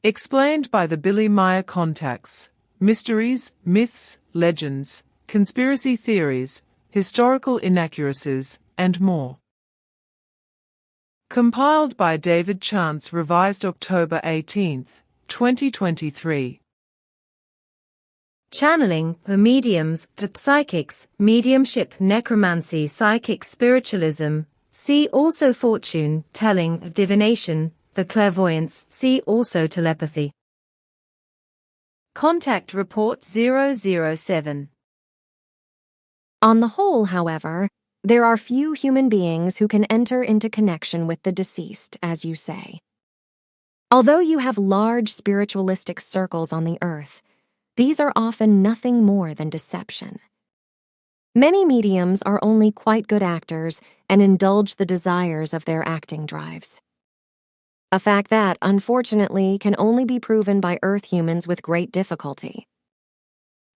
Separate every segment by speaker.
Speaker 1: Explained by the Meier contacts, mysteries, myths, legends, conspiracy theories, historical inaccuracies, and more. Compiled by David Chance, revised October 18, 2023.
Speaker 2: Channeling, the mediums, the psychics, mediumship, necromancy, psychic spiritualism. See also fortune telling, divination, the clairvoyance. See also telepathy. Contact Report 007.
Speaker 3: On the whole, however, there are few human beings who can enter into connection with the deceased, as you say. Although you have large spiritualistic circles on the earth, these are often nothing more than deception. Many mediums are only quite good actors and indulge the desires of their acting drives. A fact that, unfortunately, can only be proven by Earth humans with great difficulty.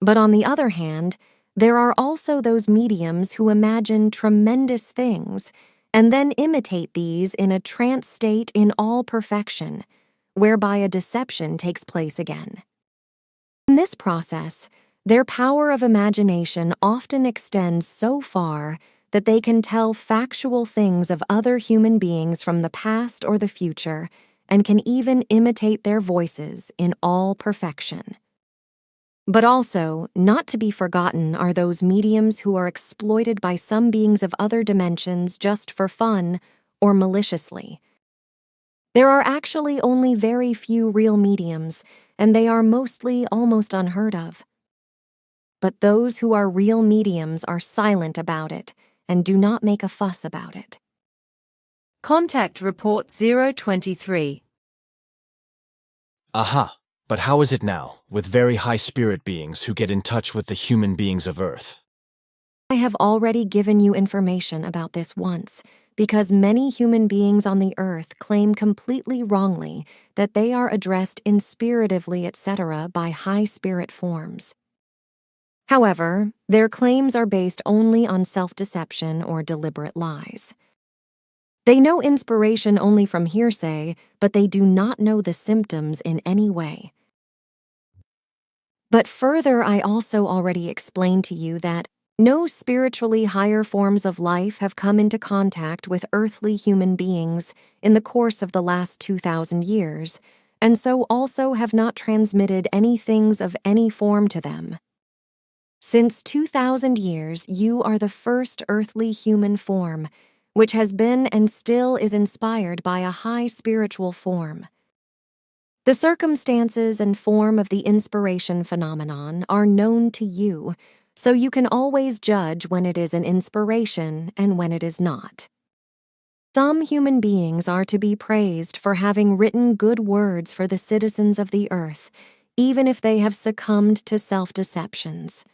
Speaker 3: But on the other hand, there are also those mediums who imagine tremendous things and then imitate these in a trance state in all perfection, whereby a deception takes place again. In this process, their power of imagination often extends so far that they can tell factual things of other human beings from the past or the future and can even imitate their voices in all perfection. But also, not to be forgotten are those mediums who are exploited by some beings of other dimensions just for fun or maliciously. There are actually only very few real mediums, and they are mostly almost unheard of. But those who are real mediums are silent about it and do not make a fuss about it.
Speaker 2: Contact Report 023.
Speaker 4: Aha, but how is it now, with very high spirit beings who get in touch with the human beings of Earth?
Speaker 3: I have already given you information about this once, because many human beings on the earth claim completely wrongly that they are addressed inspiratively, etc. by high spirit forms. However, their claims are based only on self-deception or deliberate lies. They know inspiration only from hearsay, but they do not know the symptoms in any way. But further, I also already explained to you that no spiritually higher forms of life have come into contact with earthly human beings in the course of the last 2,000 years, and so also have not transmitted any things of any form to them. Since 2,000 years, you are the first earthly human form, which has been and still is inspired by a high spiritual form. The circumstances and form of the inspiration phenomenon are known to you, so you can always judge when it is an inspiration and when it is not. Some human beings are to be praised for having written good words for the citizens of the earth, even if they have succumbed to self-deceptions.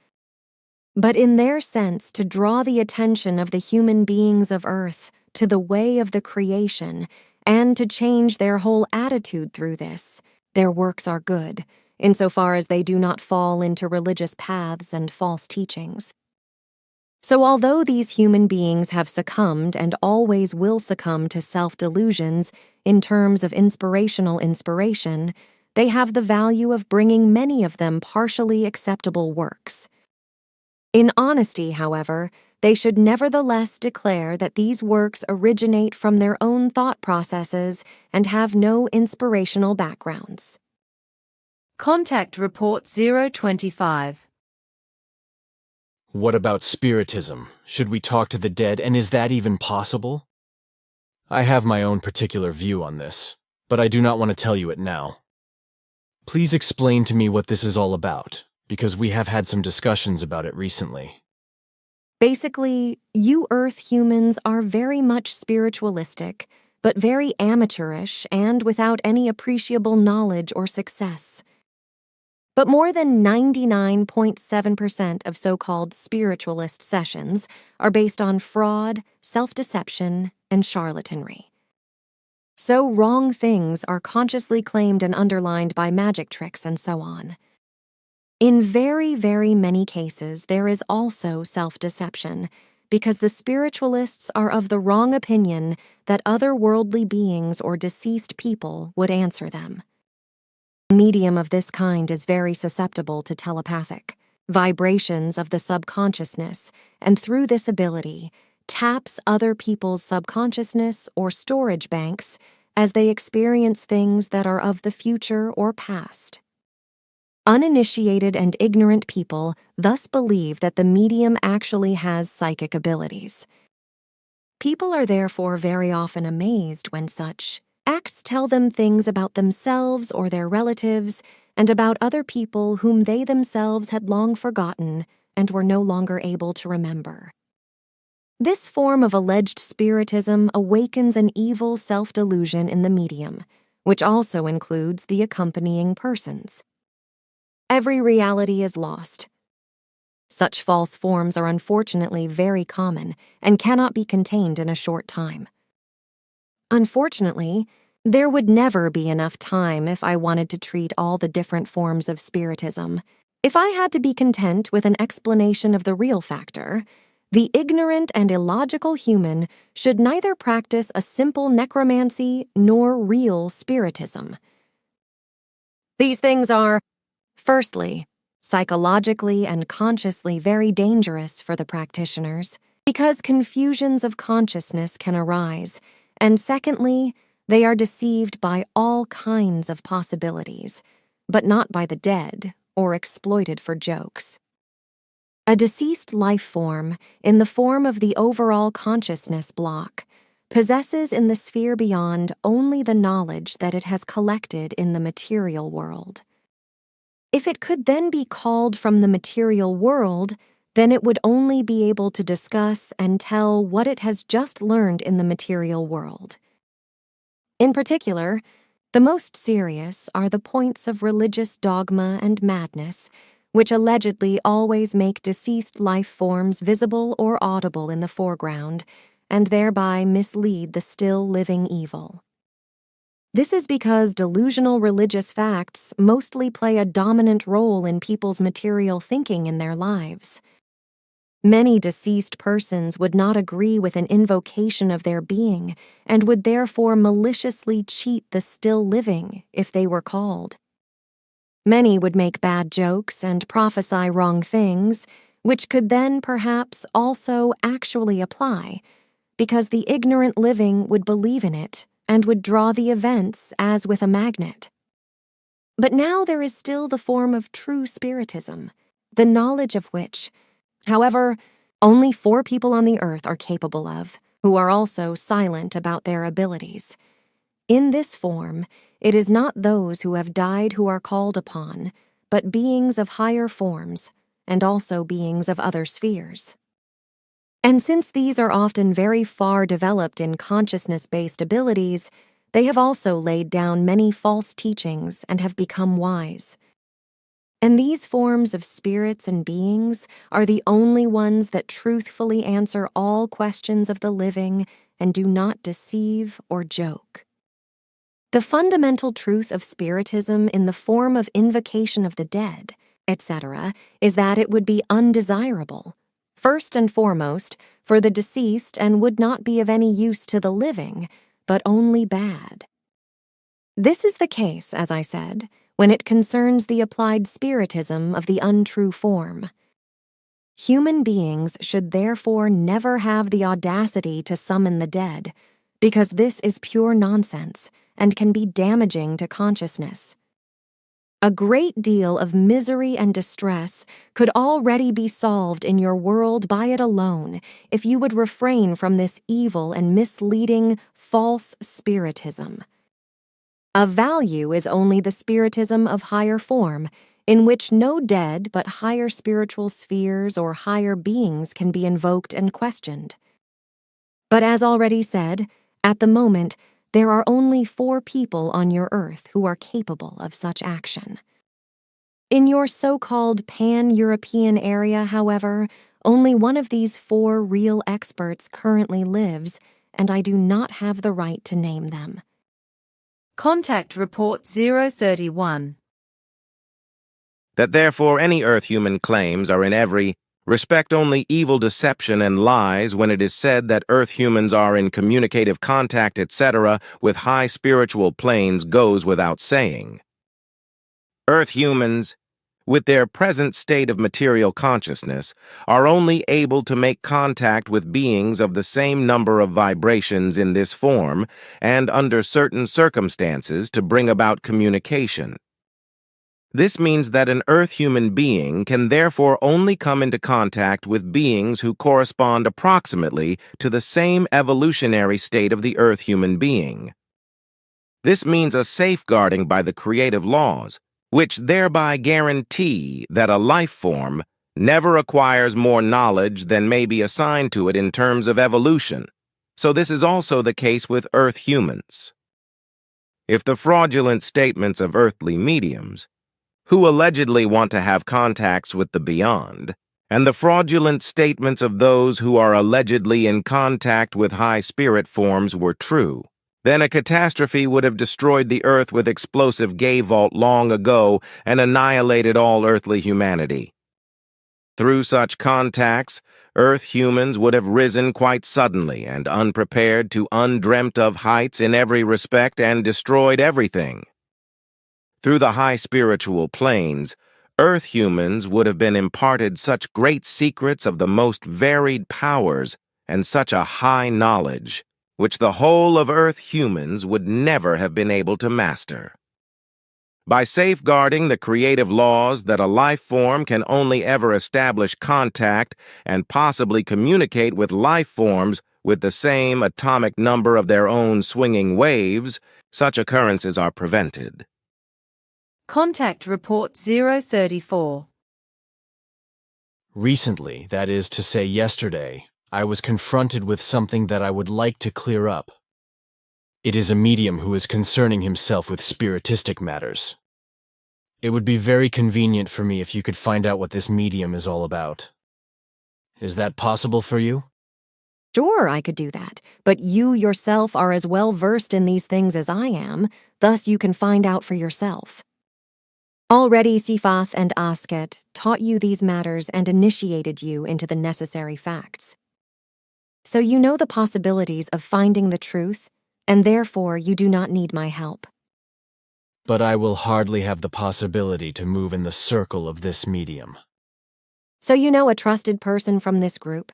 Speaker 3: But in their sense, to draw the attention of the human beings of earth to the way of the creation and to change their whole attitude through this, their works are good, insofar as they do not fall into religious paths and false teachings. So although these human beings have succumbed and always will succumb to self-delusions in terms of inspirational inspiration, they have the value of bringing many of them partially acceptable works. In honesty, however, they should nevertheless declare that these works originate from their own thought processes and have no inspirational backgrounds.
Speaker 2: Contact Report 025.
Speaker 4: What about spiritism? Should we talk to the dead, and is that even possible? I have my own particular view on this, but I do not want to tell you it now. Please explain to me what this is all about, because we have had some discussions about it recently.
Speaker 3: Basically, you Earth humans are very much spiritualistic, but very amateurish and without any appreciable knowledge or success. But more than 99.7% of so-called spiritualist sessions are based on fraud, self-deception, and charlatanry. So wrong things are consciously claimed and underlined by magic tricks and so on. In very, very many cases, there is also self-deception, because the spiritualists are of the wrong opinion that otherworldly beings or deceased people would answer them. medium of this kind is very susceptible to telepathic vibrations of the subconsciousness, and through this ability, taps other people's subconsciousness or storage banks as they experience things that are of the future or past. Uninitiated and ignorant people thus believe that the medium actually has psychic abilities. People are therefore very often amazed when such acts tell them things about themselves or their relatives and about other people whom they themselves had long forgotten and were no longer able to remember. This form of alleged spiritism awakens an evil self-delusion in the medium, which also includes the accompanying persons. Every reality is lost. Such false forms are unfortunately very common and cannot be contained in a short time. Unfortunately, there would never be enough time if I wanted to treat all the different forms of spiritism. If I had to be content with an explanation of the real factor, the ignorant and illogical human should neither practice a simple necromancy nor real spiritism. These things are, firstly, psychologically and consciously very dangerous for the practitioners because confusions of consciousness can arise, and secondly, they are deceived by all kinds of possibilities, but not by the dead or exploited for jokes. A deceased life form, in the form of the overall consciousness block, possesses in the sphere beyond only the knowledge that it has collected in the material world. If it could then be called from the material world, then it would only be able to discuss and tell what it has just learned in the material world. In particular, the most serious are the points of religious dogma and madness, which allegedly always make deceased life forms visible or audible in the foreground, and thereby mislead the still living evil. This is because delusional religious facts mostly play a dominant role in people's material thinking in their lives. Many deceased persons would not agree with an invocation of their being and would therefore maliciously cheat the still living if they were called. Many would make bad jokes and prophesy wrong things, which could then perhaps also actually apply, because the ignorant living would believe in it and would draw the events as with a magnet. But now there is still the form of true spiritism, the knowledge of which, however, only 4 people on the earth are capable of, who are also silent about their abilities. In this form, it is not those who have died who are called upon, but beings of higher forms, and also beings of other spheres. And since these are often very far developed in consciousness-based abilities, they have also laid down many false teachings and have become wise. And these forms of spirits and beings are the only ones that truthfully answer all questions of the living and do not deceive or joke. The fundamental truth of spiritism in the form of invocation of the dead, etc., is that it would be undesirable, first and foremost, for the deceased and would not be of any use to the living, but only bad. This is the case, as I said, when it concerns the applied spiritism of the untrue form. Human beings should therefore never have the audacity to summon the dead, because this is pure nonsense and can be damaging to consciousness. A great deal of misery and distress could already be solved in your world by it alone if you would refrain from this evil and misleading false spiritism. Of value is only the spiritism of higher form, in which no dead but higher spiritual spheres or higher beings can be invoked and questioned. But as already said, at the moment, there are only 4 people on your earth who are capable of such action. In your so-called pan-European area, however, only one of these 4 real experts currently lives, and I do not have the right to name them.
Speaker 1: Contact Report 031.
Speaker 5: That therefore any earth human claims are in every respect only evil deception and lies when it is said that earth humans are in communicative contact, etc., with high spiritual planes goes without saying. Earth humans, with their present state of material consciousness, are only able to make contact with beings of the same number of vibrations in this form and under certain circumstances to bring about communication. This means that an Earth human being can therefore only come into contact with beings who correspond approximately to the same evolutionary state of the Earth human being. This means a safeguarding by the creative laws, which thereby guarantee that a life form never acquires more knowledge than may be assigned to it in terms of evolution. So this is also the case with Earth humans. If the fraudulent statements of earthly mediums, who allegedly want to have contacts with the beyond, and the fraudulent statements of those who are allegedly in contact with high spirit forms were true, then a catastrophe would have destroyed the earth with explosive gay vault long ago and annihilated all earthly humanity. Through such contacts, Earth humans would have risen quite suddenly and unprepared to undreamt of heights in every respect and destroyed everything. Through the high spiritual planes, Earth humans would have been imparted such great secrets of the most varied powers and such a high knowledge, which the whole of Earth humans would never have been able to master. By safeguarding the creative laws that a life form can only ever establish contact and possibly communicate with life forms with the same atomic number of their own swinging waves, such occurrences are prevented.
Speaker 2: Contact Report 034.
Speaker 4: Recently, that is to say yesterday, I was confronted with something that I would like to clear up. It is a medium who is concerning himself with spiritistic matters. It would be very convenient for me if you could find out what this medium is all about. Is that possible for you?
Speaker 3: Sure, I could do that, but you yourself are as well versed in these things as I am, thus you can find out for yourself. Already Sifath and Asket taught you these matters and initiated you into the necessary facts. So you know the possibilities of finding the truth, and therefore you do not need my help.
Speaker 4: But I will hardly have the possibility to move in the circle of this medium.
Speaker 3: So you know a trusted person from this group.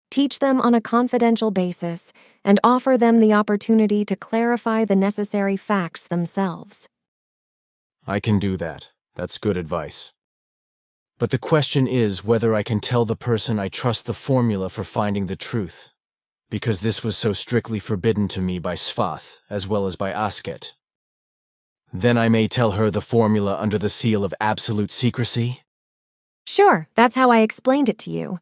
Speaker 3: Teach them on a confidential basis and offer them the opportunity to clarify the necessary facts themselves.
Speaker 4: I can do that. That's good advice. But the question is whether I can tell the person I trust the formula for finding the truth, because this was so strictly forbidden to me by Sfath as well as by Asket. Then I may tell her the formula under the seal of absolute secrecy?
Speaker 3: Sure, that's how I explained it to you.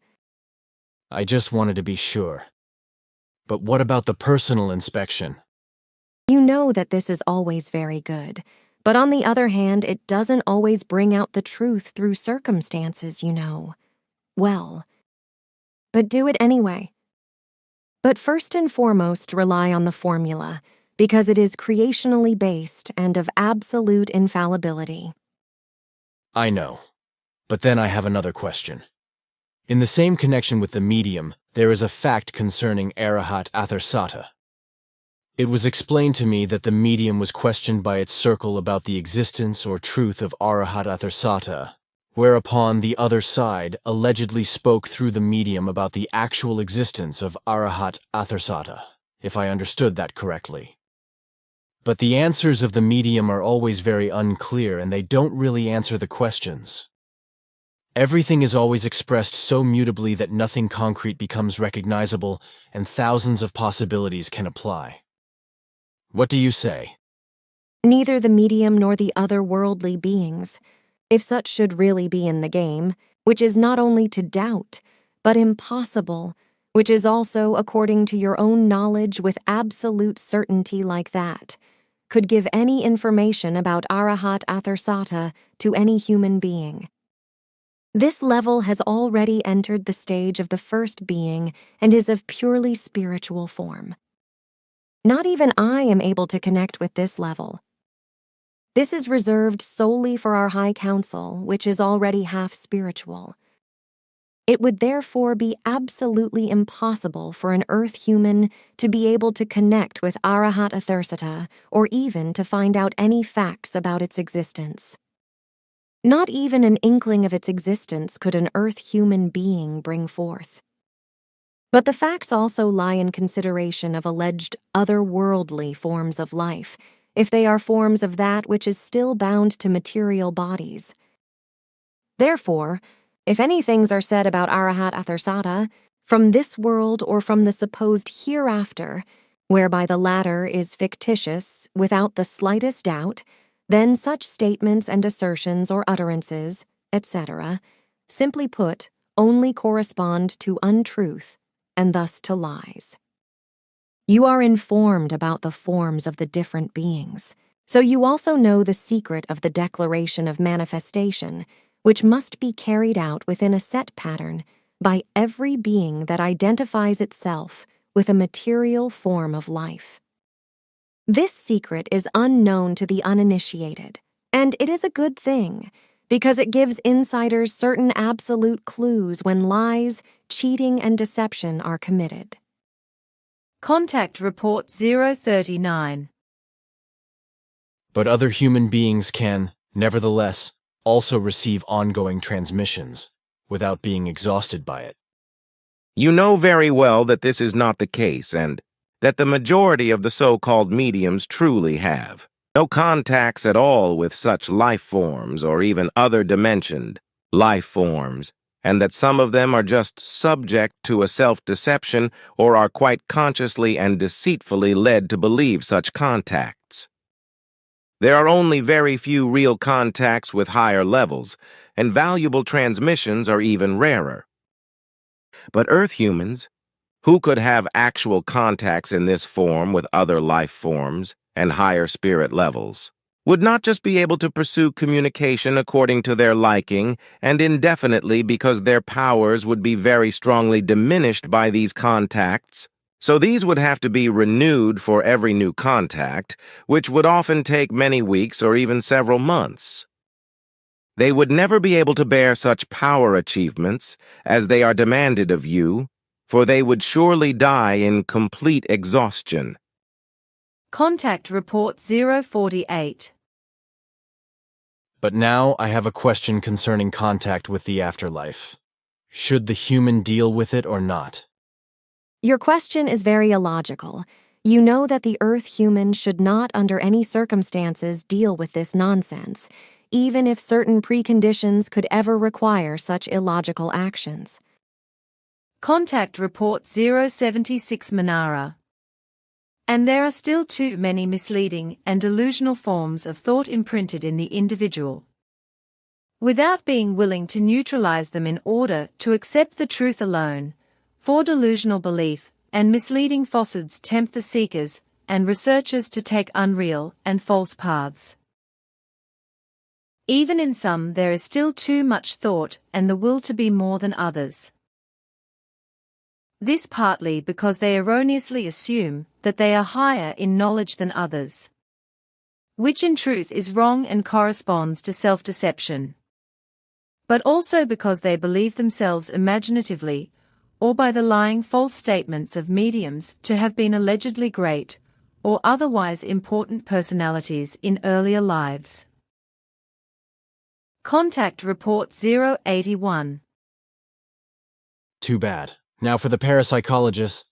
Speaker 4: I just wanted to be sure. But what about the personal inspection?
Speaker 3: You know that this is always very good, but on the other hand, it doesn't always bring out the truth through circumstances, you know. Well, but do it anyway. But first and foremost, rely on the formula, because it is creationally based and of absolute infallibility.
Speaker 4: I know. But then I have another question. In the same connection with the medium, there is a fact concerning Arahat Athersata. It was explained to me that the medium was questioned by its circle about the existence or truth of Arahat Athersata, whereupon the other side allegedly spoke through the medium about the actual existence of Arahat Athersata, if I understood that correctly. But the answers of the medium are always very unclear, and they don't really answer the questions. Everything is always expressed so mutably that nothing concrete becomes recognizable, and thousands of possibilities can apply. What do you say?
Speaker 3: Neither the medium nor the otherworldly beings, if such should really be in the game, which is not only to doubt, but impossible, which is also, according to your own knowledge with absolute certainty like that, could give any information about Arahat Athersata to any human being. This level has already entered the stage of the first being and is of purely spiritual form. Not even I am able to connect with this level. This is reserved solely for our High Council, which is already half spiritual. It would therefore be absolutely impossible for an Earth human to be able to connect with Arahat Atharsata or even to find out any facts about its existence. Not even an inkling of its existence could an Earth human being bring forth. But the facts also lie in consideration of alleged otherworldly forms of life, if they are forms of that which is still bound to material bodies. Therefore, if any things are said about Arahat Atharsata, from this world or from the supposed hereafter, whereby the latter is fictitious without the slightest doubt, then such statements and assertions or utterances, etc., simply put, only correspond to untruth and thus to lies. You are informed about the forms of the different beings, so you also know the secret of the declaration of manifestation, which must be carried out within a set pattern by every being that identifies itself with a material form of life. This secret is unknown to the uninitiated, and it is a good thing, because it gives insiders certain absolute clues when lies, cheating, and deception are committed.
Speaker 2: Contact Report 039.
Speaker 4: But other human beings can, nevertheless, also receive ongoing transmissions without being exhausted by it.
Speaker 5: You know very well that this is not the case, and that the majority of the so-called mediums truly have no contacts at all with such life forms or even other dimensioned life forms, and that some of them are just subject to a self-deception or are quite consciously and deceitfully led to believe such contacts. There are only very few real contacts with higher levels, and valuable transmissions are even rarer. But Earth humans, who could have actual contacts in this form with other life forms and higher spirit levels, would not just be able to pursue communication according to their liking and indefinitely because their powers would be very strongly diminished by these contacts. So these would have to be renewed for every new contact, which would often take many weeks or even several months. They would never be able to bear such power achievements as they are demanded of you, for they would surely die in complete exhaustion.
Speaker 2: Contact Report 048.
Speaker 4: But now I have a question concerning contact with the afterlife. Should the human deal with it or not?
Speaker 3: Your question is very illogical. You know that the Earth human should not under any circumstances deal with this nonsense, even if certain preconditions could ever require such illogical actions.
Speaker 2: Contact Report 076 Manara. And there are still too many misleading and delusional forms of thought imprinted in the individual. Without being willing to neutralize them in order to accept the truth alone, for delusional belief and misleading falsehoods tempt the seekers and researchers to take unreal and false paths. Even in some there is still too much thought and the will to be more than others. This partly because they erroneously assume that they are higher in knowledge than others, which in truth is wrong and corresponds to self-deception. But also because they believe themselves imaginatively, or by the lying false statements of mediums to have been allegedly great, or otherwise important personalities in earlier lives. Contact Report 081.
Speaker 4: Too bad. Now for the parapsychologists,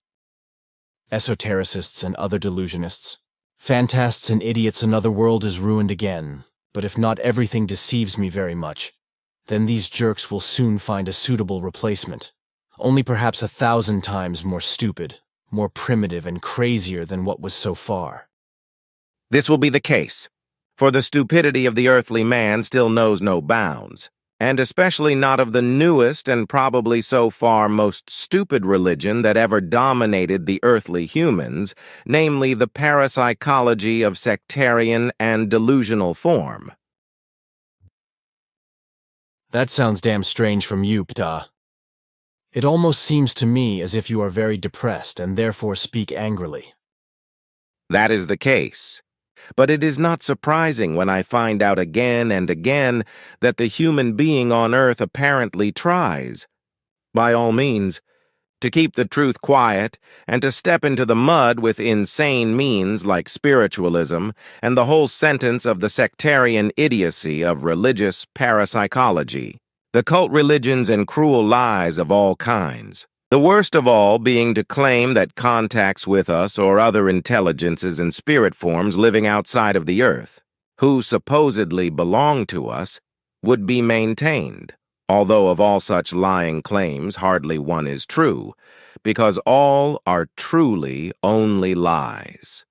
Speaker 4: esotericists and other delusionists. Fantasts and idiots, another world is ruined again. But if not everything deceives me very much, then these jerks will soon find a suitable replacement. Only perhaps 1,000 times more stupid, more primitive and crazier than what was so far.
Speaker 5: This will be the case, for the stupidity of the earthly man still knows no bounds, and especially not of the newest and probably so far most stupid religion that ever dominated the earthly humans, namely the parapsychology of sectarian and delusional form.
Speaker 4: That sounds damn strange from you, Ptah. It almost seems to me as if you are very depressed and therefore speak angrily.
Speaker 5: That is the case. But it is not surprising when I find out again and again that the human being on earth apparently tries, by all means, to keep the truth quiet and to step into the mud with insane means like spiritualism and the whole sentence of the sectarian idiocy of religious parapsychology, the cult religions and cruel lies of all kinds. The worst of all being to claim that contacts with us or other intelligences in spirit forms living outside of the earth, who supposedly belong to us, would be maintained, although of all such lying claims hardly one is true, because all are truly only lies.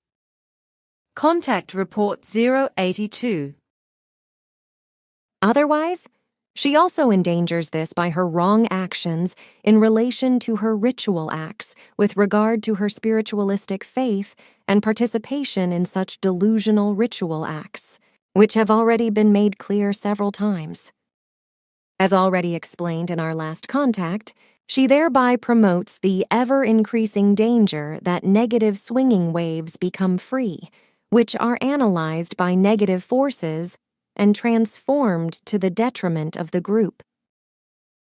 Speaker 2: Contact Report 082.
Speaker 3: Otherwise, she also endangers this by her wrong actions in relation to her ritual acts with regard to her spiritualistic faith and participation in such delusional ritual acts, which have already been made clear several times. As already explained in our last contact, she thereby promotes the ever-increasing danger that negative swinging waves become free, which are analyzed by negative forces and transformed to the detriment of the group.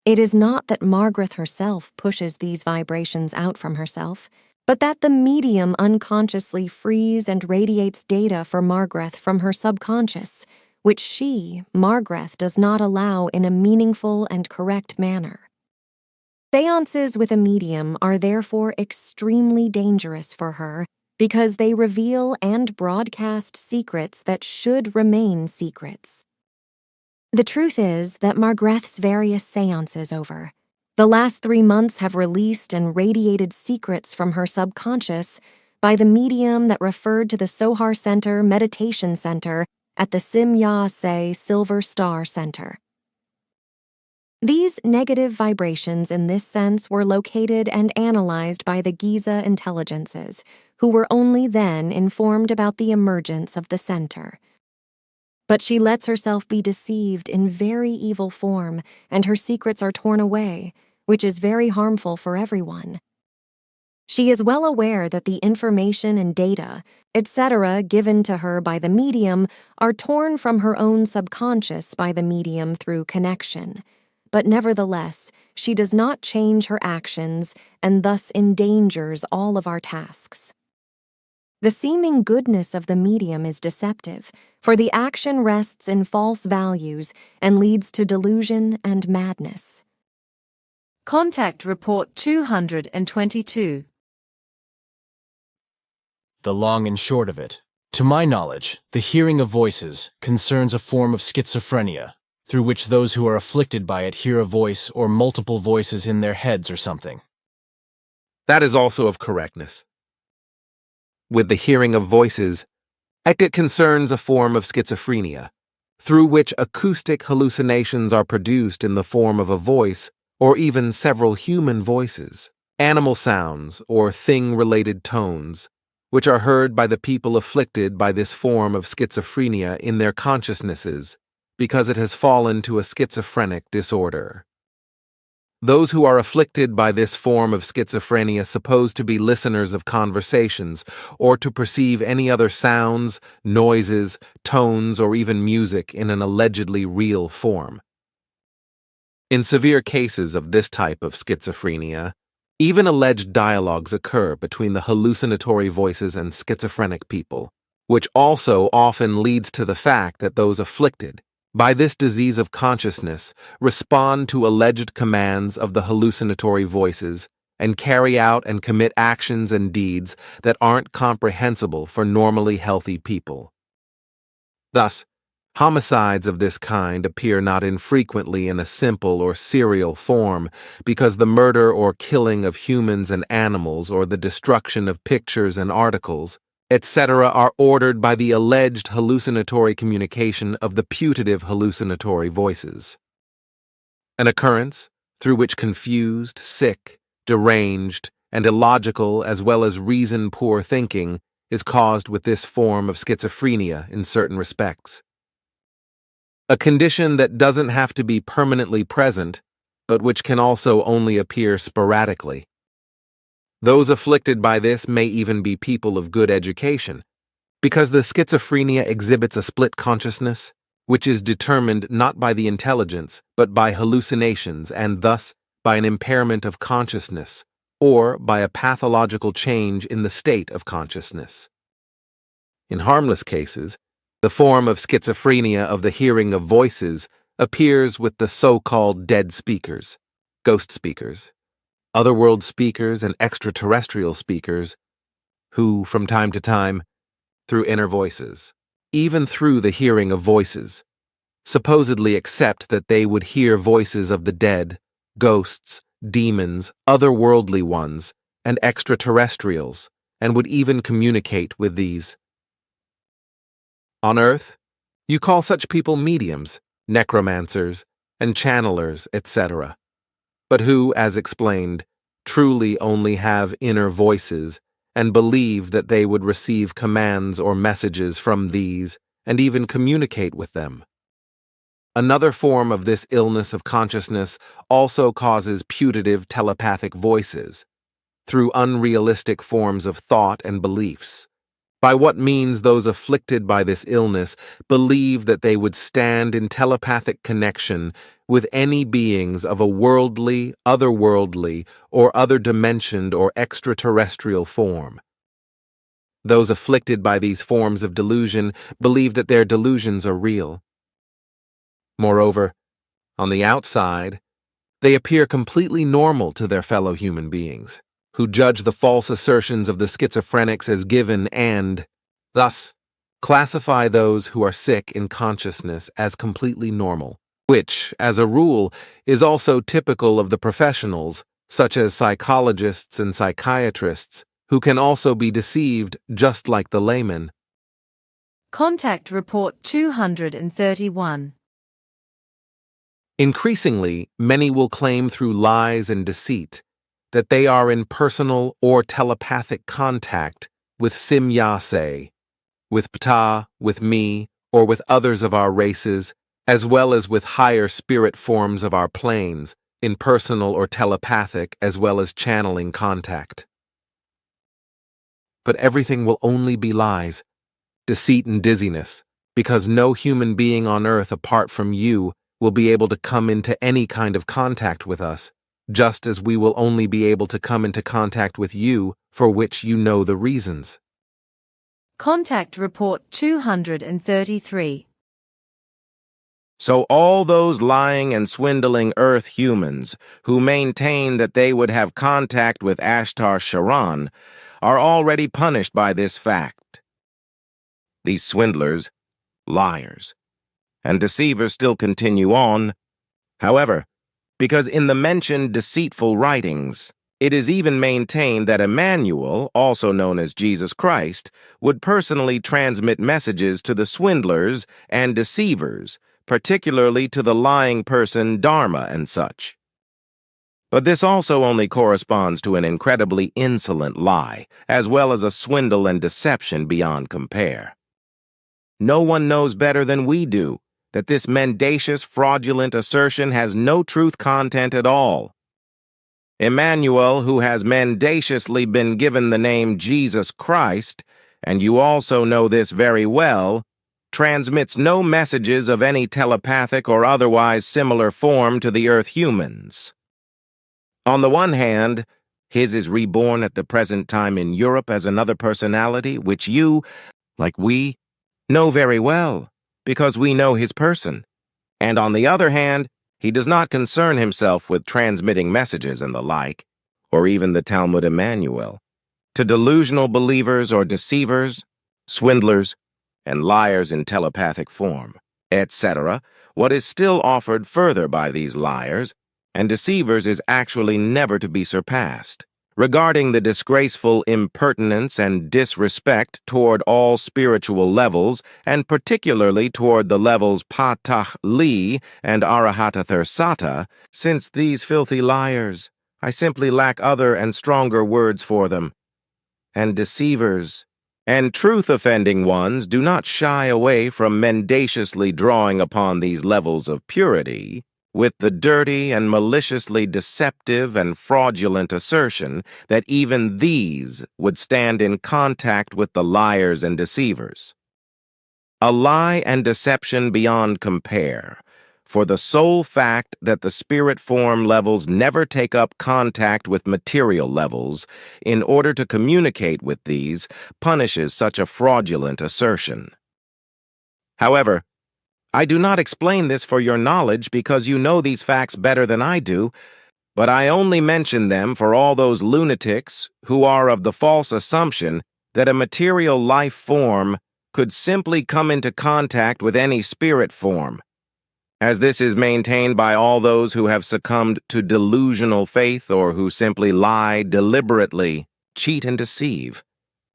Speaker 3: It is not that Margaret herself pushes these vibrations out from herself, but that the medium unconsciously frees and radiates data for Margaret from her subconscious, which she, Margaret, does not allow in a meaningful and correct manner. Seances with a medium are therefore extremely dangerous for her because they reveal and broadcast secrets that should remain secrets. The truth is that Margret's various seances over the last 3 months have released and radiated secrets from her subconscious by the medium that referred to the Sohar Center Meditation Center at the Simya Se Silver Star Center. These negative vibrations in this sense were located and analyzed by the Giza intelligences, who were only then informed about the emergence of the center. But she lets herself be deceived in very evil form, and her secrets are torn away, which is very harmful for everyone. She is well aware that the information and data, etc., given to her by the medium are torn from her own subconscious by the medium through connection. But nevertheless, she does not change her actions and thus endangers all of our tasks. The seeming goodness of the medium is deceptive, for the action rests in false values and leads to delusion and madness.
Speaker 2: Contact Report 222.
Speaker 4: The long and short of it. To my knowledge, the hearing of voices concerns a form of schizophrenia, through which those who are afflicted by it hear a voice or multiple voices in their heads or something.
Speaker 5: That is also of correctness. With the hearing of voices, it concerns a form of schizophrenia, through which acoustic hallucinations are produced in the form of a voice or even several human voices, animal sounds, or thing-related tones, which are heard by the people afflicted by this form of schizophrenia in their consciousnesses, because it has fallen to a schizophrenic disorder. Those who are afflicted by this form of schizophrenia suppose to be listeners of conversations or to perceive any other sounds, noises, tones, or even music in an allegedly real form. In severe cases of this type of schizophrenia, even alleged dialogues occur between the hallucinatory voices and schizophrenic people, which also often leads to the fact that those afflicted by this disease of consciousness respond to alleged commands of the hallucinatory voices and carry out and commit actions and deeds that aren't comprehensible for normally healthy people. Thus, homicides of this kind appear not infrequently in a simple or serial form because the murder or killing of humans and animals or the destruction of pictures and articles, etc., are ordered by the alleged hallucinatory communication of the putative hallucinatory voices. An occurrence through which confused, sick, deranged, and illogical as well as reason-poor thinking is caused with this form of schizophrenia in certain respects. A condition that doesn't have to be permanently present, but which can also only appear sporadically. Those afflicted by this may even be people of good education, because the schizophrenia exhibits a split consciousness, which is determined not by the intelligence, but by hallucinations and thus
Speaker 6: by an impairment of consciousness or by a pathological change in the state of consciousness. In harmless cases, the form of schizophrenia of the hearing of voices appears with the so-called dead speakers, ghost speakers, otherworld speakers, and extraterrestrial speakers who, from time to time, through inner voices, even through the hearing of voices, supposedly accept that they would hear voices of the dead, ghosts, demons, otherworldly ones, and extraterrestrials, and would even communicate with these. On Earth, you call such people mediums, necromancers, and channelers, etc., but who, as explained, truly only have inner voices and believe that they would receive commands or messages from these and even communicate with them. Another form of this illness of consciousness also causes putative telepathic voices, through unrealistic forms of thought and beliefs, by what means those afflicted by this illness believe that they would stand in telepathic connection with any beings of a worldly, otherworldly, or other-dimensioned or extraterrestrial form. Those afflicted by these forms of delusion believe that their delusions are real. Moreover, on the outside, they appear completely normal to their fellow human beings, who judge the false assertions of the schizophrenics as given and, thus, classify those who are sick in consciousness as completely normal, which, as a rule, is also typical of the professionals, such as psychologists and psychiatrists, who can also be deceived just like the layman.
Speaker 2: Contact Report 231.
Speaker 6: Increasingly, many will claim through lies and deceit that they are in personal or telepathic contact with Simyase, with Ptah, with me, or with others of our races, as well as with higher spirit forms of our planes, in personal or telepathic as well as channeling contact. But everything will only be lies, deceit and dizziness, because no human being on earth apart from you will be able to come into any kind of contact with us, just as we will only be able to come into contact with you for which you know the reasons.
Speaker 2: Contact Report 233.
Speaker 5: So all those lying and swindling Earth humans who maintain that they would have contact with Ashtar Sharan are already punished by this fact. These swindlers, liars, and deceivers still continue on, however, because in the mentioned deceitful writings, it is even maintained that Emmanuel, also known as Jesus Christ, would personally transmit messages to the swindlers and deceivers, particularly to the lying person Dharma and such. But this also only corresponds to an incredibly insolent lie, as well as a swindle and deception beyond compare. No one knows better than we do that this mendacious, fraudulent assertion has no truth content at all. Emmanuel, who has mendaciously been given the name Jesus Christ, and you also know this very well, transmits no messages of any telepathic or otherwise similar form to the Earth humans. On the one hand, his is reborn at the present time in Europe as another personality, which you, like we, know very well, because we know his person. And on the other hand, he does not concern himself with transmitting messages and the like, or even the Talmud Emmanuel, to delusional believers or deceivers, swindlers, and liars in telepathic form, etc. What is still offered further by these liars and deceivers is actually never to be surpassed. Regarding the disgraceful impertinence and disrespect toward all spiritual levels, and particularly toward the levels Patach Li and Arahata Thersata, since these filthy liars, I simply lack other and stronger words for them, and deceivers, and truth-offending ones do not shy away from mendaciously drawing upon these levels of purity, with the dirty and maliciously deceptive and fraudulent assertion that even these would stand in contact with the liars and deceivers. A lie and deception beyond compare, for the sole fact that the spirit form levels never take up contact with material levels in order to communicate with these punishes such a fraudulent assertion. However, I do not explain this for your knowledge because you know these facts better than I do, but I only mention them for all those lunatics who are of the false assumption that a material life form could simply come into contact with any spirit form, as this is maintained by all those who have succumbed to delusional faith or who simply lie deliberately, cheat and deceive,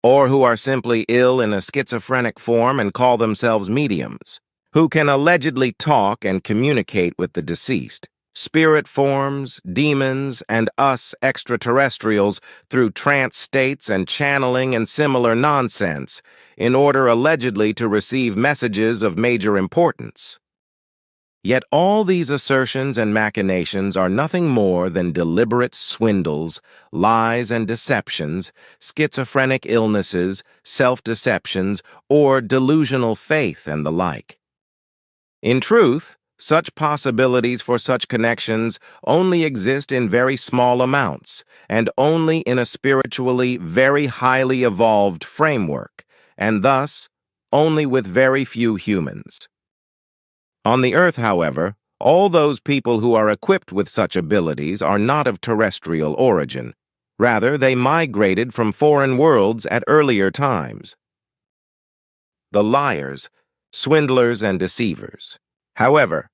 Speaker 5: or who are simply ill in a schizophrenic form and call themselves mediums, who can allegedly talk and communicate with the deceased, spirit forms, demons, and us extraterrestrials through trance states and channeling and similar nonsense in order allegedly to receive messages of major importance. Yet all these assertions and machinations are nothing more than deliberate swindles, lies and deceptions, schizophrenic illnesses, self-deceptions, or delusional faith and the like. In truth, such possibilities for such connections only exist in very small amounts and only in a spiritually very highly evolved framework, and thus only with very few humans. On the earth, however, all those people who are equipped with such abilities are not of terrestrial origin. Rather, they migrated from foreign worlds at earlier times. The liars, swindlers, and deceivers. However,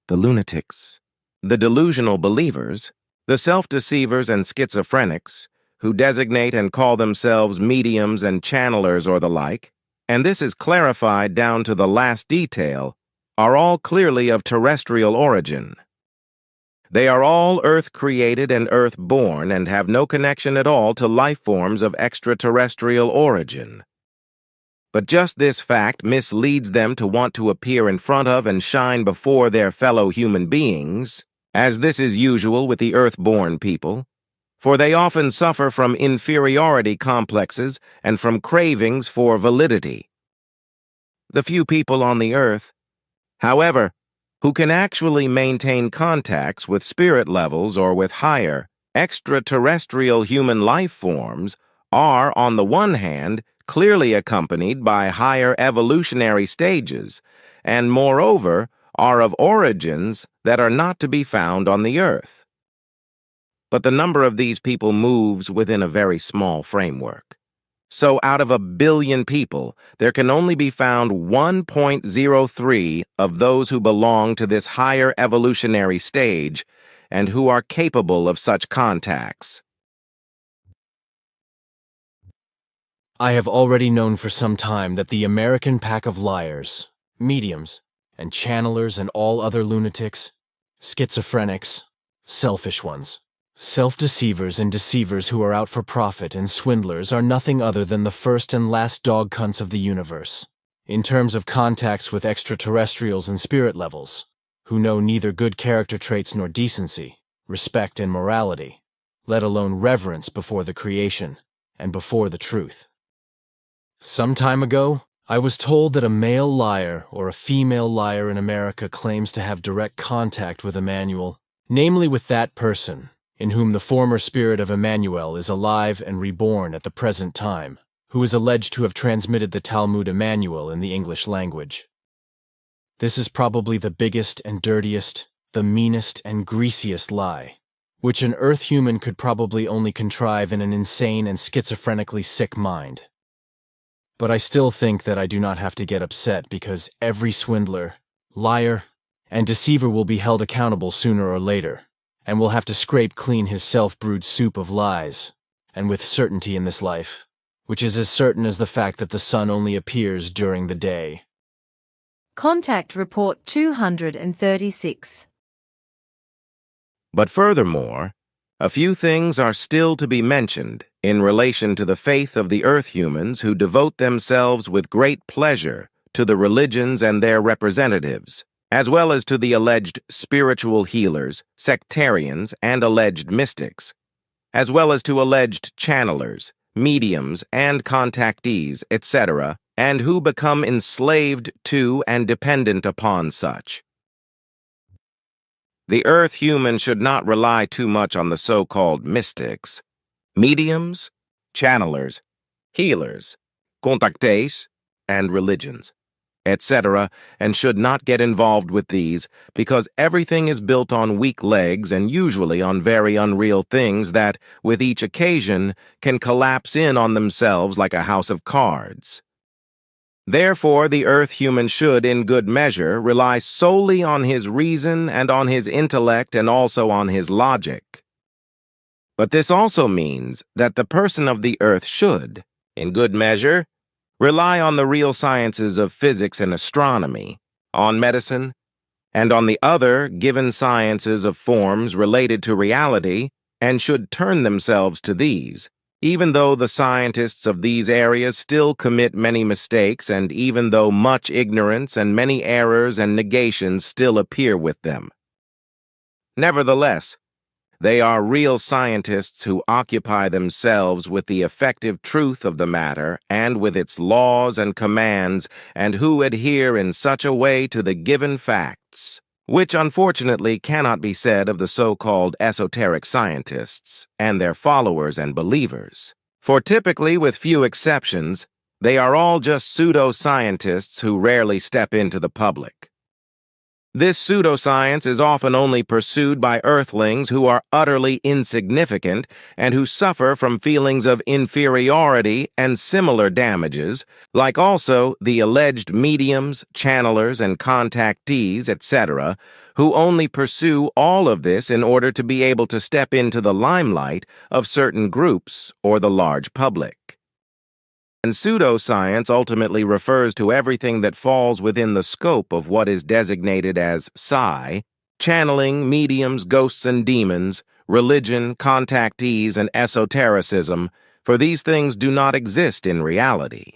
Speaker 5: the lunatics, the delusional believers, the self-deceivers and schizophrenics, who designate and call themselves mediums and channelers or the like, and this is clarified down to the last detail, are all clearly of terrestrial origin. They are all earth-created and earth-born and have no connection at all to life forms of extraterrestrial origin. But just this fact misleads them to want to appear in front of and shine before their fellow human beings, as this is usual with the earth-born people, for they often suffer from inferiority complexes and from cravings for validity. The few people on the earth, however, who can actually maintain contacts with spirit levels or with higher, extraterrestrial human life forms are, on the one hand, clearly accompanied by higher evolutionary stages, and moreover, are of origins that are not to be found on the earth. But the number of these people moves within a very small framework. So out of 1 billion people, there can only be found 1.03 of those who belong to this higher evolutionary stage and who are capable of such contacts.
Speaker 4: I have already known for some time that the American pack of liars, mediums, and channelers and all other lunatics, schizophrenics, selfish ones, self-deceivers and deceivers who are out for profit and swindlers are nothing other than the first and last dog cunts of the universe, in terms of contacts with extraterrestrials and spirit levels, who know neither good character traits nor decency, respect and morality, let alone reverence before the creation and before the truth. Some time ago, I was told that a male liar or a female liar in America claims to have direct contact with Emmanuel, namely with that person, in whom the former spirit of Emmanuel is alive and reborn at the present time, who is alleged to have transmitted the Talmud Emmanuel in the English language. This is probably the biggest and dirtiest, the meanest and greasiest lie, which an earth human could probably only contrive in an insane and schizophrenically sick mind. But I still think that I do not have to get upset because every swindler, liar, and deceiver will be held accountable sooner or later, and will have to scrape clean his self-brewed soup of lies, and with certainty in this life, which is as certain as the fact that the sun only appears during the day.
Speaker 2: Contact Report 236.
Speaker 5: But furthermore, a few things are still to be mentioned in relation to the faith of the earth humans who devote themselves with great pleasure to the religions and their representatives, as well as to the alleged spiritual healers, sectarians, and alleged mystics, as well as to alleged channelers, mediums, and contactees, etc., and who become enslaved to and dependent upon such. The Earth human should not rely too much on the so-called mystics, mediums, channelers, healers, contactés, and religions, etc., and should not get involved with these because everything is built on weak legs and usually on very unreal things that, with each occasion, can collapse in on themselves like a house of cards. Therefore, the Earth human should, in good measure, rely solely on his reason and on his intellect and also on his logic. But this also means that the person of the Earth should, in good measure, rely on the real sciences of physics and astronomy, on medicine, and on the other given sciences of forms related to reality, and should turn themselves to these, even though the scientists of these areas still commit many mistakes and even though much ignorance and many errors and negations still appear with them. Nevertheless, they are real scientists who occupy themselves with the effective truth of the matter and with its laws and commands, and who adhere in such a way to the given facts, which unfortunately cannot be said of the so-called esoteric scientists and their followers and believers. For typically, with few exceptions, they are all just pseudo-scientists who rarely step into the public. This pseudoscience is often only pursued by earthlings who are utterly insignificant and who suffer from feelings of inferiority and similar damages, like also the alleged mediums, channelers, and contactees, etc., who only pursue all of this in order to be able to step into the limelight of certain groups or the large public. And pseudoscience ultimately refers to everything that falls within the scope of what is designated as psi, channeling, mediums, ghosts and demons, religion, contactees, and esotericism, for these things do not exist in reality.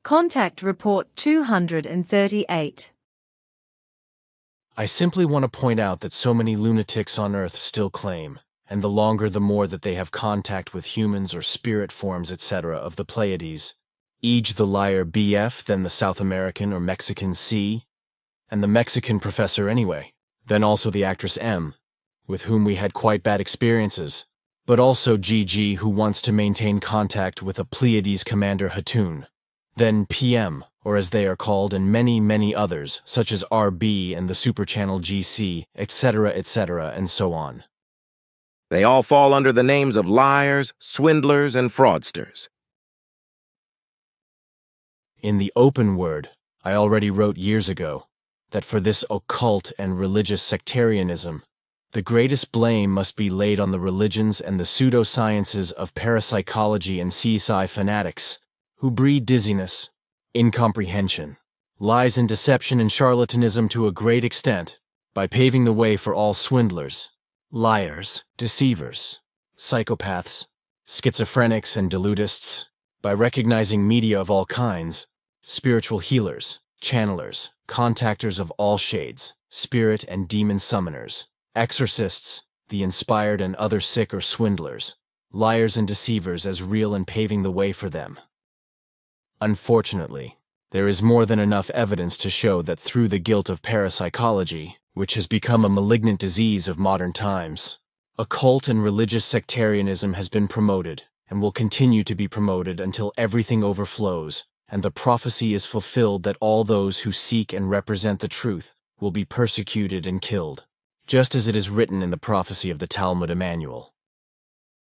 Speaker 2: Contact Report 238.
Speaker 4: I simply want to point out that so many lunatics on Earth still claim, and the longer the more that they have contact with humans or spirit forms, etc., of the Pleiades, e.g. the liar BF, then the South American or Mexican C, and the Mexican professor anyway, then also the actress M, with whom we had quite bad experiences, but also GG, who wants to maintain contact with a Pleiades commander Hatun, then PM, or as they are called, and many, many others, such as RB and the superchannel GC, etc., and so on.
Speaker 5: They all fall under the names of liars, swindlers, and fraudsters.
Speaker 4: In the open word, I already wrote years ago that for this occult and religious sectarianism, the greatest blame must be laid on the religions and the pseudosciences of parapsychology and CSI fanatics, who breed dizziness, incomprehension, lies and deception and charlatanism to a great extent by paving the way for all swindlers, liars, deceivers, psychopaths, schizophrenics, and deludists, by recognizing media of all kinds, spiritual healers, channelers, contactors of all shades, spirit and demon summoners, exorcists, the inspired and other sick or swindlers, liars and deceivers as real and paving the way for them. Unfortunately, there is more than enough evidence to show that through the guilt of parapsychology, which has become a malignant disease of modern times, occult and religious sectarianism has been promoted and will continue to be promoted until everything overflows and the prophecy is fulfilled that all those who seek and represent the truth will be persecuted and killed, just as it is written in the prophecy of the Talmud Emmanuel.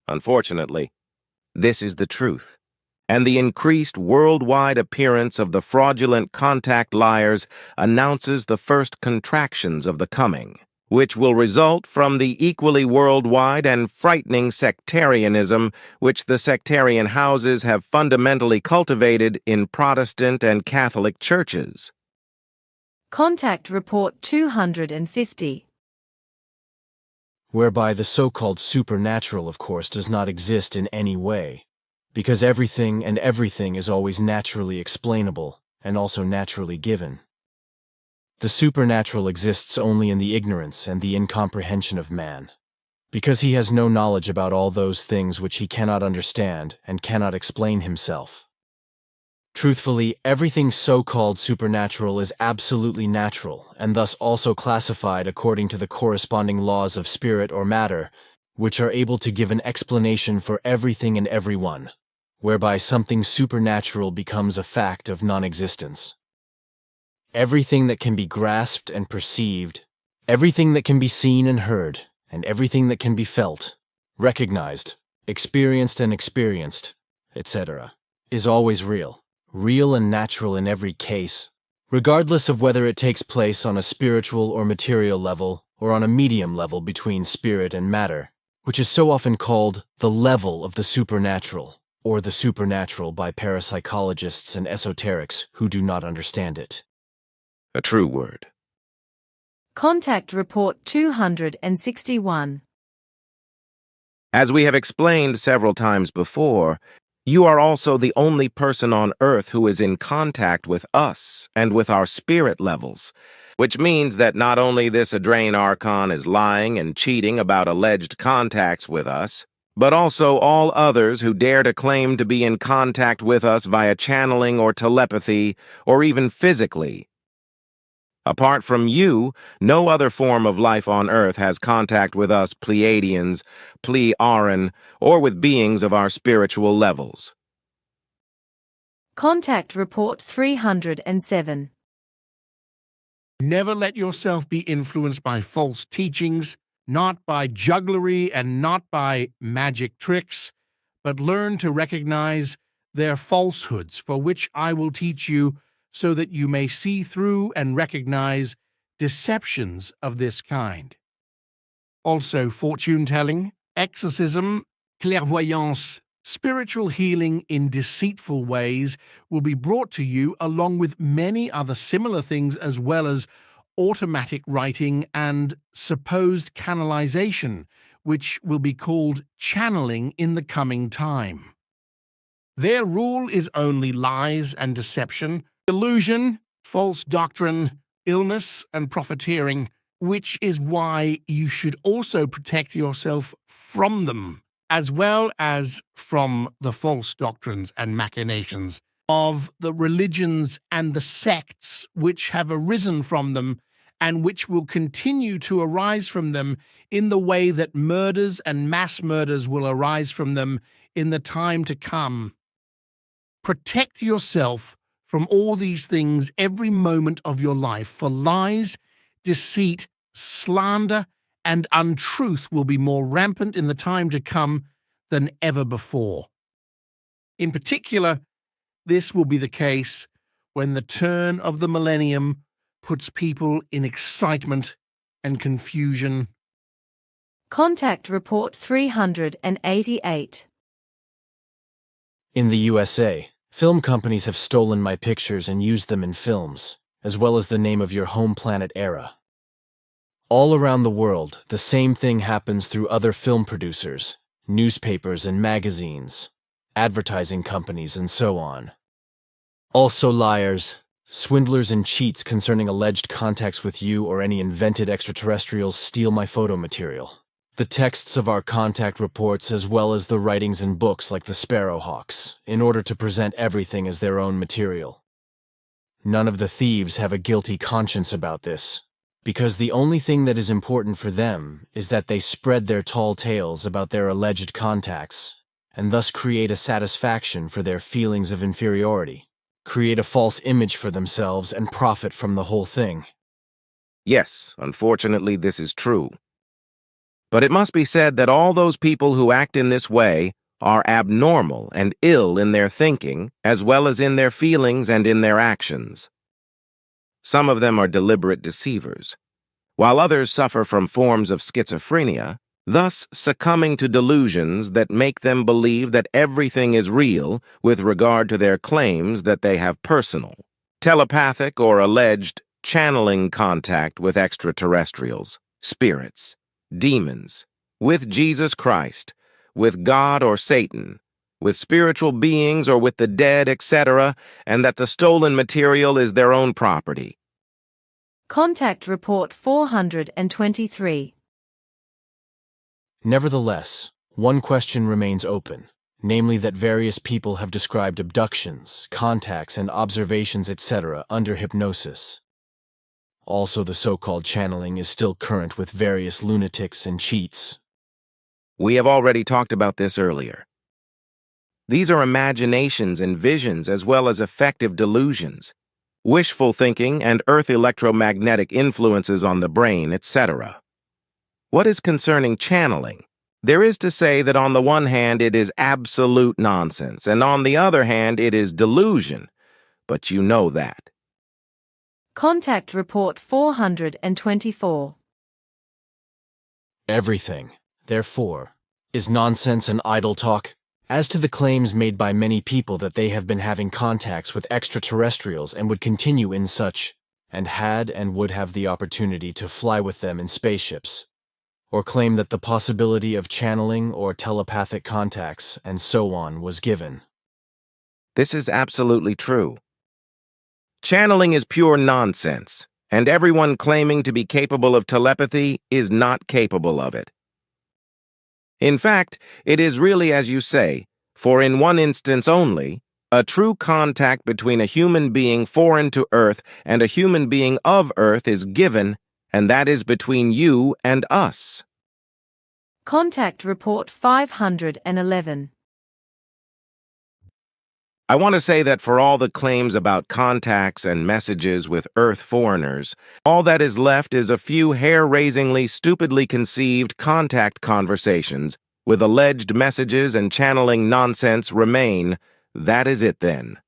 Speaker 5: Unfortunately, this is the truth, and the increased worldwide appearance of the fraudulent contact liars announces the first contractions of the coming, which will result from the equally worldwide and frightening sectarianism which the sectarian houses have fundamentally cultivated in Protestant and Catholic churches.
Speaker 2: Contact Report 250.
Speaker 4: Whereby the so-called supernatural, of course, does not exist in any way, because everything and everything is always naturally explainable and also naturally given. The supernatural exists only in the ignorance and the incomprehension of man, because he has no knowledge about all those things which he cannot understand and cannot explain himself. Truthfully, everything so-called supernatural is absolutely natural, and thus also classified according to the corresponding laws of spirit or matter, which are able to give an explanation for everything and everyone, whereby something supernatural becomes a fact of non-existence. Everything that can be grasped and perceived, everything that can be seen and heard, and everything that can be felt, recognized, experienced, etc., is always real. Real and natural in every case, regardless of whether it takes place on a spiritual or material level or on a medium level between spirit and matter, which is so often called the level of the supernatural, or the supernatural by parapsychologists and esoterics who do not understand it.
Speaker 5: A true word.
Speaker 2: Contact Report 261.
Speaker 5: As we have explained several times before, you are also the only person on Earth who is in contact with us and with our spirit levels, which means that not only this Adrain Archon is lying and cheating about alleged contacts with us, but also all others who dare to claim to be in contact with us via channeling or telepathy, or even physically. Apart from you, no other form of life on Earth has contact with us Pleiadians, Plei-Aran, or with beings of our spiritual levels.
Speaker 2: Contact Report 307.
Speaker 7: Never let yourself be influenced by false teachings, not by jugglery and not by magic tricks, but learn to recognize their falsehoods, for which I will teach you, so that you may see through and recognize deceptions of this kind. Also, fortune-telling, exorcism, clairvoyance, spiritual healing in deceitful ways will be brought to you, along with many other similar things, as well as automatic writing and supposed canalization, which will be called channeling in the coming time. Their rule is only lies and deception, delusion, false doctrine, illness, and profiteering, which is why you should also protect yourself from them, as well as from the false doctrines and machinations of the religions and the sects which have arisen from them and which will continue to arise from them, in the way that murders and mass murders will arise from them in the time to come. Protect yourself from all these things every moment of your life, for lies, deceit, slander, and untruth will be more rampant in the time to come than ever before. In particular, this will be the case when the turn of the millennium puts people in excitement and confusion.
Speaker 2: Contact Report 388.
Speaker 4: In the USA, film companies have stolen my pictures and used them in films, as well as the name of your home planet Era. All around the world, the same thing happens through other film producers, newspapers and magazines, advertising companies, and so on. Also liars, swindlers, and cheats concerning alleged contacts with you or any invented extraterrestrials steal my photo material, the texts of our contact reports, as well as the writings in books like the Sparrowhawks, in order to present everything as their own material. None of the thieves have a guilty conscience about this, because the only thing that is important for them is that they spread their tall tales about their alleged contacts, and thus create a satisfaction for their feelings of inferiority, create a false image for themselves, and profit from the whole thing.
Speaker 5: Yes, unfortunately, this is true. But it must be said that all those people who act in this way are abnormal and ill in their thinking, as well as in their feelings and in their actions. Some of them are deliberate deceivers, while others suffer from forms of schizophrenia, thus succumbing to delusions that make them believe that everything is real with regard to their claims that they have personal, telepathic, or alleged channeling contact with extraterrestrials, spirits, demons, with Jesus Christ, with God or Satan, with spiritual beings or with the dead, etc., and that the stolen material is their own property.
Speaker 2: Contact Report 423.
Speaker 4: Nevertheless, one question remains open. namely that various people have described abductions, contacts, and observations, etc. under hypnosis. Also, the so-called channeling is still current with various lunatics and cheats.
Speaker 5: We have already talked about this earlier. These are imaginations and visions as well as effective delusions, wishful thinking and earth electromagnetic influences on the brain, etc. What is concerning channeling? There is to say that on the one hand it is absolute nonsense, and on the other hand it is delusion, but you know that.
Speaker 2: Contact Report 424.
Speaker 4: Everything, therefore, is nonsense and idle talk. As to the claims made by many people that they have been having contacts with extraterrestrials and would continue in such, and had and would have the opportunity to fly with them in spaceships, or claim that the possibility of channeling or telepathic contacts and so on was given.
Speaker 5: This is absolutely true. Channeling is pure nonsense, and everyone claiming to be capable of telepathy is not capable of it. In fact, it is really as you say, for in one instance only, a true contact between a human being foreign to Earth and a human being of Earth is given, and that is between you and us.
Speaker 2: Contact Report 511.
Speaker 5: I want to say that for all the claims about contacts and messages with Earth foreigners, all that is left is a few hair-raisingly stupidly conceived contact conversations with alleged messages and channeling nonsense remain. That is it then.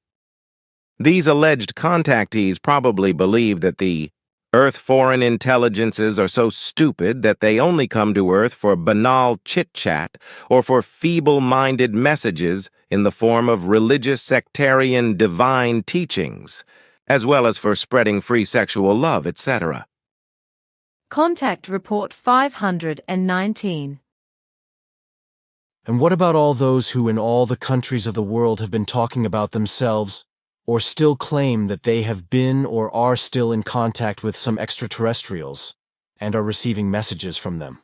Speaker 5: These alleged contactees probably believe that the Earth foreign intelligences are so stupid that they only come to Earth for banal chit-chat or for feeble-minded messages in the form of religious sectarian divine teachings, as well as for spreading free sexual love, etc.
Speaker 2: Contact Report 519.
Speaker 4: And what about all those who in all the countries of the world have been talking about themselves, or still claim that they have been or are still in contact with some extraterrestrials, and are receiving messages from them?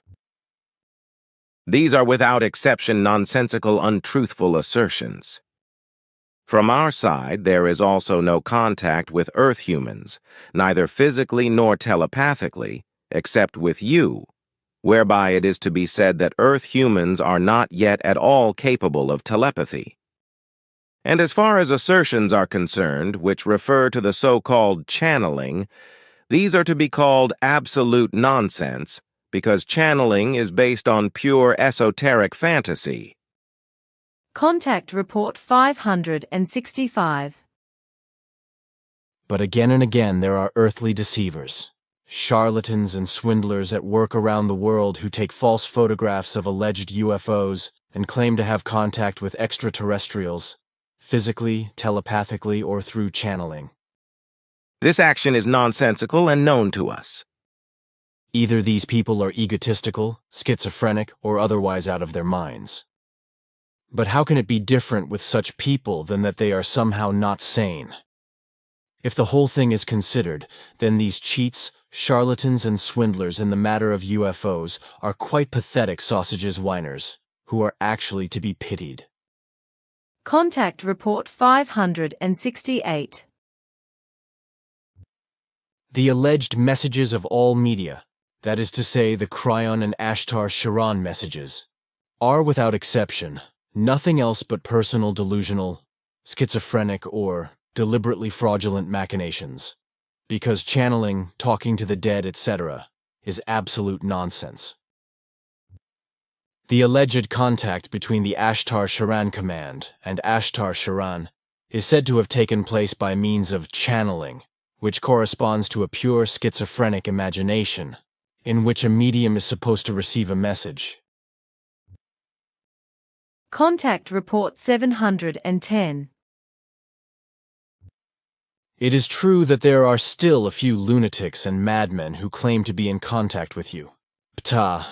Speaker 5: These are without exception nonsensical, untruthful assertions. From our side, there is also no contact with Earth humans, neither physically nor telepathically, except with you, whereby it is to be said that Earth humans are not yet at all capable of telepathy. And as far as assertions are concerned, which refer to the so-called channeling, these are to be called absolute nonsense, because channeling is based on pure esoteric fantasy.
Speaker 2: Contact Report 565.
Speaker 4: But again and again there are earthly deceivers, charlatans and swindlers at work around the world who take false photographs of alleged UFOs and claim to have contact with extraterrestrials, physically, telepathically, or through channeling.
Speaker 5: This action is nonsensical and known to us.
Speaker 4: Either these people are egotistical, schizophrenic, or otherwise out of their minds. But how can it be different with such people than that they are somehow not sane? If the whole thing is considered, then these cheats, charlatans, and swindlers in the matter of UFOs are quite pathetic sausages whiners, who are actually to be pitied.
Speaker 2: Contact Report 568.
Speaker 4: The alleged messages of all media, that is to say the Cryon and Ashtar Sharan messages, are without exception nothing else but personal delusional, schizophrenic, or deliberately fraudulent machinations, because channeling, talking to the dead, etc., is absolute nonsense. The alleged contact between the Ashtar Sharan command and Ashtar Sharan is said to have taken place by means of channeling, which corresponds to a pure schizophrenic imagination, in which a medium is supposed to receive a message.
Speaker 2: Contact Report 710.
Speaker 4: It is true that there are still a few lunatics and madmen who claim to be in contact with you,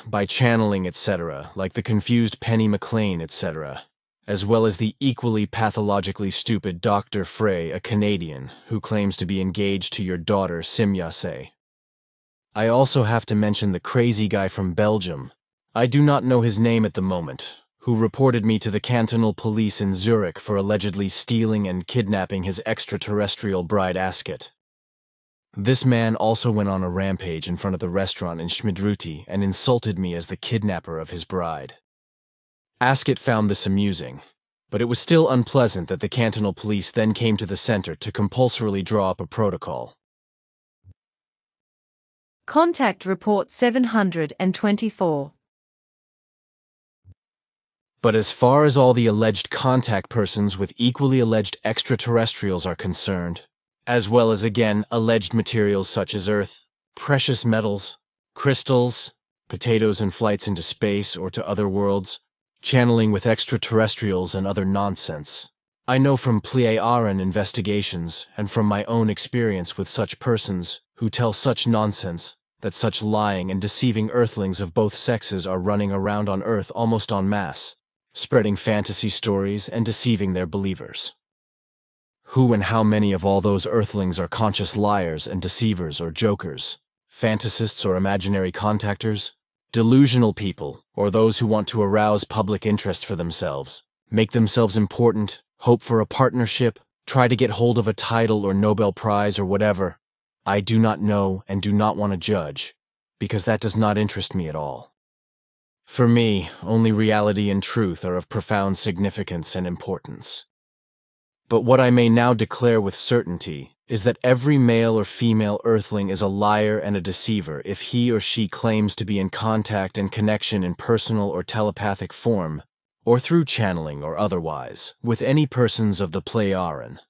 Speaker 4: by channeling, etc., like the confused Penny McLean, etc., as well as the equally pathologically stupid Dr. Frey, a Canadian, who claims to be engaged to your daughter Simyase. I also have to mention the crazy guy from Belgium, I do not know his name at the moment, who reported me to the cantonal police in Zurich for allegedly stealing and kidnapping his extraterrestrial bride Asket. This man also went on a rampage in front of the restaurant in Schmidruti and insulted me as the kidnapper of his bride. Asket found this amusing, but it was still unpleasant that the cantonal police then came to the center to compulsorily draw up a protocol.
Speaker 2: Contact Report 724.
Speaker 4: But as far as all the alleged contact persons with equally alleged extraterrestrials are concerned, as well as again alleged materials such as Earth, precious metals, crystals, potatoes and flights into space or to other worlds, channeling with extraterrestrials and other nonsense, I know from Pleiaren investigations and from my own experience with such persons who tell such nonsense that such lying and deceiving earthlings of both sexes are running around on Earth almost en masse, spreading fantasy stories and deceiving their believers. Who and how many of all those earthlings are conscious liars and deceivers or jokers, fantasists or imaginary contactors, delusional people or those who want to arouse public interest for themselves, make themselves important, hope for a partnership, try to get hold of a title or Nobel Prize or whatever, I do not know and do not want to judge, because that does not interest me at all. For me, only reality and truth are of profound significance and importance. But what I may now declare with certainty is that every male or female earthling is a liar and a deceiver if he or she claims to be in contact and connection in personal or telepathic form, or through channeling or otherwise, with any persons of the Pleiaren.